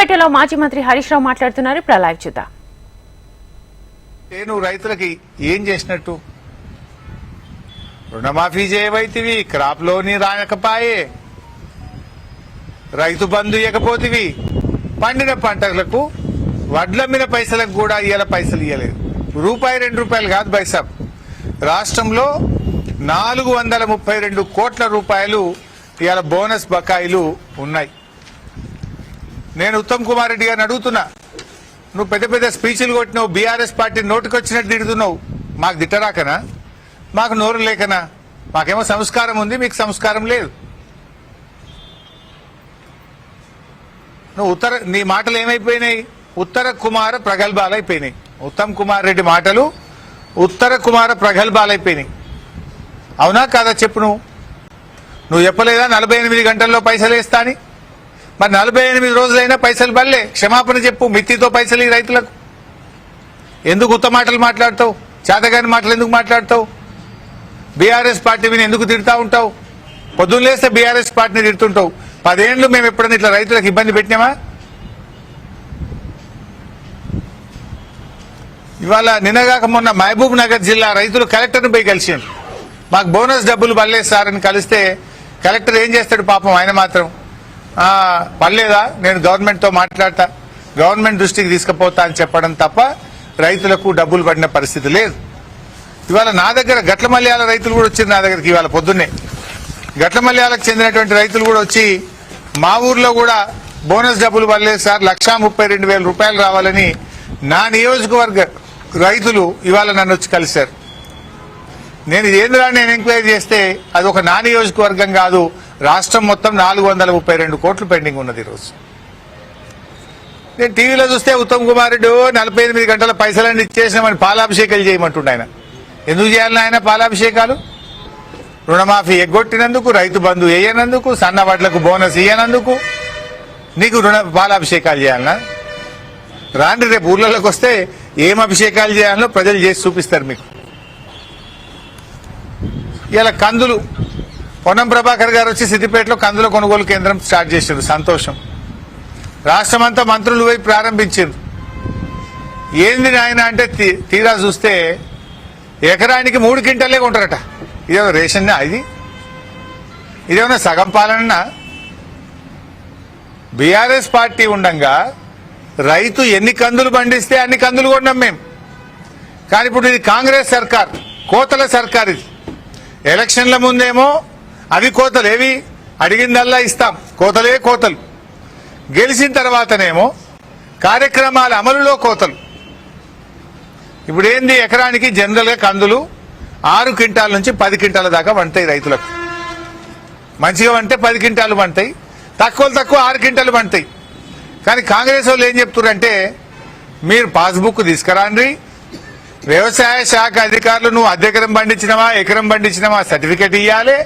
సిద్దిపేటలో మాజీ మంత్రి హరీష్ రావు మాట్లాడుతున్నారు. ఇప్పుడు లైవ్ చూద్దాం. నువ్వు రైతులకి ఏం చేసినట్టు? రుణమాఫీ చేయవైతివి, క్రాప్ లోని రానకపాయే, రైతు బంధు ఇవ్వకపోతివి, పండిన పంటలకు వడ్ల మీద పైసలకు కూడా ఇవాళ పైసలు ఇవ్వలేదు. రూపాయి 2 రూపాయలు కాదు బైసాబ్, రాష్ట్రంలో 432 కోట్ల రూపాయలు ఇవాళ బోనస్ బకాయిలు ఉన్నాయి. నేను ఉత్తమ్ కుమార్ రెడ్డి గారిని అడుగుతున్నా, నువ్వు పెద్ద పెద్ద స్పీచ్లు కొట్టినావు, బీఆర్ఎస్ పార్టీ నోటుకొచ్చినట్టు తిడుతున్నావు, మాకు తిట్టరాకనా? మాకు నోరు లేకనా? మాకేమో సంస్కారం ఉంది, మీకు సంస్కారం లేదు. నువ్వు నీ మాటలు ఏమైపోయినాయి? ఉత్తర కుమార ప్రగల్భాలు అయిపోయినాయి. ఉత్తమ్ కుమార్ రెడ్డి మాటలు ఉత్తర కుమార ప్రగల్భాలు అయిపోయినాయి. అవునా కాదా చెప్పు? నువ్వు చెప్పలేదా 48 గంటల్లో పైసలు వేస్తా అని? మరి 48 రోజులైనా పైసలు బల్లే. క్షమాపణ చెప్పు, మిత్తితో పైసలు ఈ రైతులకు. ఎందుకు ఉత్త మాటలు మాట్లాడతావు? చేతగాని మాటలు ఎందుకు మాట్లాడతావు? బీఆర్ఎస్ పార్టీ మీద ఎందుకు తిడతా ఉంటావు? పొద్దున్న లేస్తే బీఆర్ఎస్ పార్టీని తిడుతుంటావు. 10 ఏళ్ళు మేము ఎప్పుడైనా ఇట్లా రైతులకు ఇబ్బంది పెట్టినామా? ఇవాళ నిన్నగాక మొన్న మహబూబ్ నగర్ జిల్లా రైతులు కలెక్టర్ని పోయి కలిసారు. మాకు బోనస్ డబ్బులు పడలేదు సార్ అని కలిస్తే కలెక్టర్ ఏం చేస్తాడు పాపం, ఆయన మాత్రం పడలేదా, నేను గవర్నమెంట్తో మాట్లాడతా, గవర్నమెంట్ దృష్టికి తీసుకుపోతా అని చెప్పడం తప్ప రైతులకు డబ్బులు పడిన పరిస్థితి లేదు. ఇవాళ నా దగ్గర గట్ల మల్యాల రైతులు కూడా వచ్చారు నా దగ్గరికి. ఇవాళ పొద్దున్నే గట్ల మల్యాలకు చెందినటువంటి రైతులు కూడా వచ్చి మా ఊర్లో కూడా బోనస్ డబ్బులు పడలేదు సార్, 1,32,000 రూపాయలు రావాలని నా నియోజకవర్గ రైతులు ఇవాళ నన్ను వచ్చి కలిశారు. నేను నేను ఎంక్వైరీ చేస్తే అది ఒక నా నియోజకవర్గం కాదు, రాష్ట్రం మొత్తం 432 కోట్లు పెండింగ్ ఉన్నది ఈరోజు. నేను టీవీలో చూస్తే ఉత్తమ్ కుమార్ రెడ్డి 48 గంటల పైసలన్నీ ఇచ్చేసినామని పాలాభిషేకాలు చేయమంటుండే. ఆయన ఎందుకు చేయాలని ఆయన పాలాభిషేకాలు? రుణమాఫీ ఎగ్గొట్టినందుకు, రైతు బంధు వేయనందుకు, సన్న వడ్లకు బోనస్ ఇయ్యనందుకు నీకు పాలాభిషేకాలు చేయాలనా? రాండి, రేపు ఊర్లలోకి వస్తే ఏం అభిషేకాలు చేయాలో ప్రజలు చేసి చూపిస్తారు మీకు. ఇలా కందులు, పొన్నం ప్రభాకర్ గారు వచ్చి సిద్దిపేటలో కందుల కొనుగోలు కేంద్రం స్టార్ట్ చేశారు, సంతోషం. రాష్ట్రమంతా మంత్రులు పోయి ప్రారంభించారు. ఏంది నాయన అంటే తీరా చూస్తే ఎకరానికి 3 క్వింటాలే కొంటారట. ఇదేమో రేషన్ ఇదేమన్నా సగం పాలన? బీఆర్ఎస్ పార్టీ ఉండంగా రైతు ఎన్ని కందులు పండిస్తే అన్ని కందులు కొన్నాం మేము. కానీ ఇప్పుడు ఇది కాంగ్రెస్ సర్కార్, కోతల సర్కార్. ఇది ఎలక్షన్ల ముందేమో అవి కోతలు, ఏవి అడిగిందల్లా ఇస్తాం, కోతలే కోతలు. గెలిచిన తర్వాతనేమో కార్యక్రమాల అమలులో కోతలు. ఇప్పుడు ఏంది, ఎకరానికి జనరల్గా కందులు 6 క్వింటాల నుంచి 10 క్వింటాల దాకా పండుతాయి రైతులకు. మంచిగా పంటే 10 క్వింటాలు పండుతాయి, తక్కువ 6 క్వింటాలు పండుతాయి. కానీ కాంగ్రెస్ వాళ్ళు ఏం చెప్తున్నారంటే, మీరు పాస్బుక్ తీసుకురాండి, వ్యవసాయ శాఖ అధికారులు నువ్వు ఎకరం పండించినవా సర్టిఫికేట్ ఇవ్వాలి.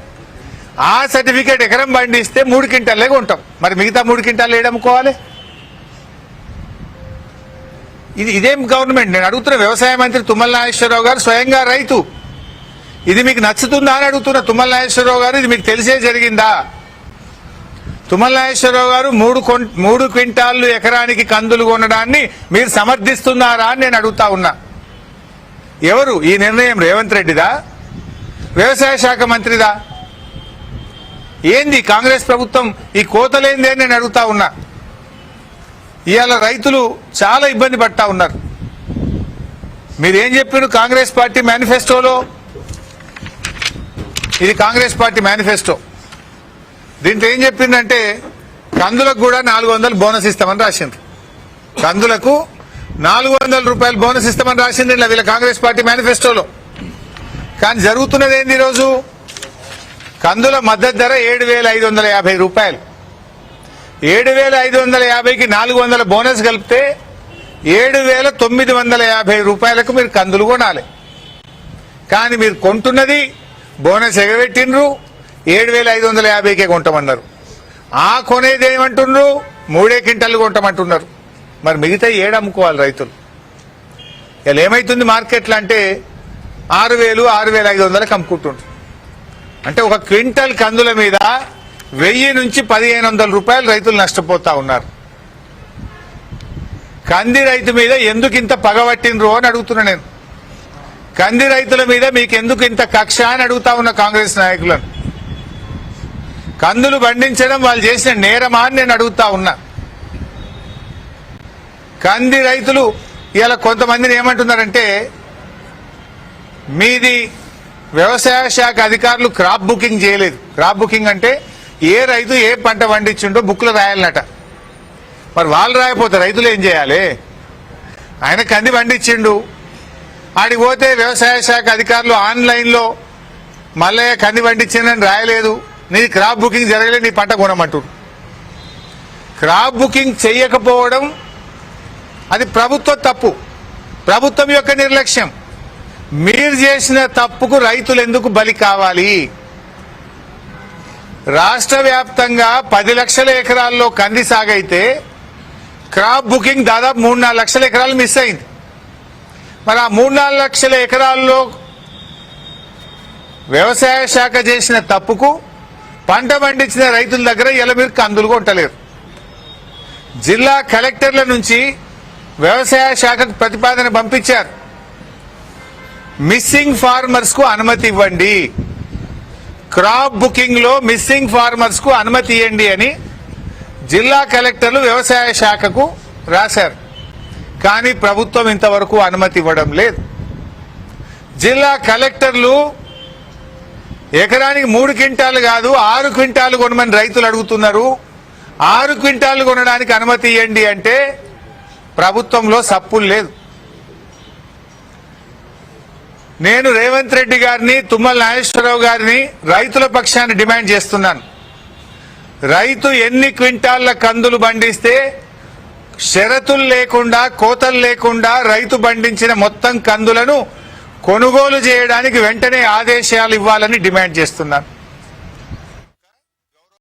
ఆ సర్టిఫికేట్ ఎకరం పండిస్తే 3 క్వింటాలే ఉంటాం, మరి మిగతా 3 క్వింటాలు ఏడమ్ముకోవాలి? ఇదేం గవర్నమెంట్? నేను అడుగుతున్న వ్యవసాయ మంత్రి తుమ్మల నాగేశ్వరరావు గారు స్వయంగా రైతు. ఇది మీకు నచ్చుతుందా అని అడుగుతున్న తుమ్మల నాగేశ్వరరావు గారు, ఇది మీకు తెలిసే జరిగిందా? తుమ్మల నాగేశ్వరరావు గారు 3 క్వింటాళ్లు ఎకరానికి కందులు కొనడాన్ని మీరు సమర్థిస్తున్నారా అని నేను అడుగుతా ఉన్నా. ఎవరు ఈ నిర్ణయం? రేవంత్ రెడ్డిదా? వ్యవసాయ శాఖ మంత్రిదా? ఏంది కాంగ్రెస్ ప్రభుత్వం ఈ కోతలేంది అని నేను అడుగుతా ఉన్నా. ఇవాళ రైతులు చాలా ఇబ్బంది పడతా ఉన్నారు. మీరేం చెప్పారు కాంగ్రెస్ పార్టీ మేనిఫెస్టోలో? ఇది కాంగ్రెస్ పార్టీ మేనిఫెస్టో. దీంట్లో ఏం చెప్పిందంటే కందులకు కూడా 400 బోనస్ ఇస్తామని రాసింది. కందులకు 400 రూపాయలు బోనస్ ఇస్తామని రాసింది ఇలా వీళ్ళ కాంగ్రెస్ పార్టీ మేనిఫెస్టోలో. కానీ జరుగుతున్నది ఏంది? ఈరోజు కందుల మద్దతు ధర 7,550 రూపాయలు. 7,550కి 400 బోనస్ కలిపితే 7,950 రూపాయలకు మీరు కందులు కొనాలి. కానీ మీరు కొంటున్నది బోనస్ ఎగబెట్టినరు 7,550కే కొంటామన్నారు. ఆ కొనేది ఏమంటున్నారు? 3 క్వింటాలు కొంటామంటున్నారు. మరి మిగతా అమ్ముకోవాలి రైతులు. ఇలా ఏమైతుంది మార్కెట్లో అంటే 6,000, 6,500కి అమ్ముకుంటుండ్రు. అంటే ఒక క్వింటల్ కందుల మీద 1000 నుంచి 1,500 రూపాయలు రైతులు నష్టపోతా ఉన్నారు. కంది రైతు మీద ఎందుకు ఇంత పగబట్టినరు అని అడుగుతున్నా నేను. కంది రైతుల మీద మీకు ఎందుకు ఇంత కక్ష అని అడుగుతా ఉన్న కాంగ్రెస్ నాయకులను. కందులు పండించడం వాళ్ళు చేసిన నేరమా అని నేను అడుగుతా ఉన్నా. కంది రైతులు ఇలా కొంతమందిని ఏమంటున్నారంటే, మీది వ్యవసాయ శాఖ అధికారులు క్రాప్ బుకింగ్ చేయలేదు. క్రాప్ బుకింగ్ అంటే ఏ రైతు ఏ పంట పండించిండో బుక్లో రాయాలన్నట. మరి వాళ్ళు రాయపోతే రైతులు ఏం చేయాలి? ఆయన కంది పండించిండు, ఆడికి పోతే వ్యవసాయ శాఖ అధికారులు ఆన్లైన్లో మల్లయ్య కంది పండించిందని రాయలేదు, నీది క్రాప్ బుకింగ్ జరగలేదు, నీ పంట కొనమంటు. క్రాప్ బుకింగ్ చెయ్యకపోవడం అది ప్రభుత్వ తప్పు, ప్రభుత్వం యొక్క నిర్లక్ష్యం. మీరు చేసిన తప్పుకు రైతులు ఎందుకు బలి కావాలి? రాష్ట్ర వ్యాప్తంగా 10 లక్షల ఎకరాల్లో కంది సాగైతే క్రాప్ బుకింగ్ దాదాపు 3-4 లక్షల ఎకరాలు మిస్ అయింది. మరి ఆ 3-4 లక్షల ఎకరాల్లో వ్యవసాయ శాఖ చేసిన తప్పుకు పంట పండించిన రైతుల దగ్గర ఇలా మీరు కందులు కొంటలేరు. జిల్లా కలెక్టర్ల నుంచి వ్యవసాయ శాఖకు ప్రతిపాదన పంపించారు, మిస్సింగ్ ఫార్మర్స్ కు అనుమతి ఇవ్వండి, క్రాప్ బుకింగ్ లో మిస్సింగ్ ఫార్మర్స్ కు అనుమతి ఇవ్వండి అని జిల్లా కలెక్టర్లు వ్యవసాయ శాఖకు రాశారు. కానీ ప్రభుత్వం ఇంతవరకు అనుమతి ఇవ్వడం లేదు. జిల్లా కలెక్టర్లు ఎకరానికి 3 క్వింటాలు కాదు 6 క్వింటాలు కొనమని రైతులు అడుగుతున్నారు. 6 క్వింటాలు కొనడానికి అనుమతి ఇవ్వండి అంటే ప్రభుత్వంలో సప్పులు లేదు. నేను రేవంత్ రెడ్డి గారిని, తుమ్మల నాగేశ్వరరావు గారిని రైతుల పక్షాన్ని డిమాండ్ చేస్తున్నాను. రైతు ఎన్ని క్వింటాళ్ల కందులు పండిస్తే షరతులు లేకుండా, కోతలు లేకుండా రైతు పండించిన మొత్తం కందులను కొనుగోలు చేయడానికి వెంటనే ఆదేశాలు ఇవ్వాలని డిమాండ్ చేస్తున్నాను.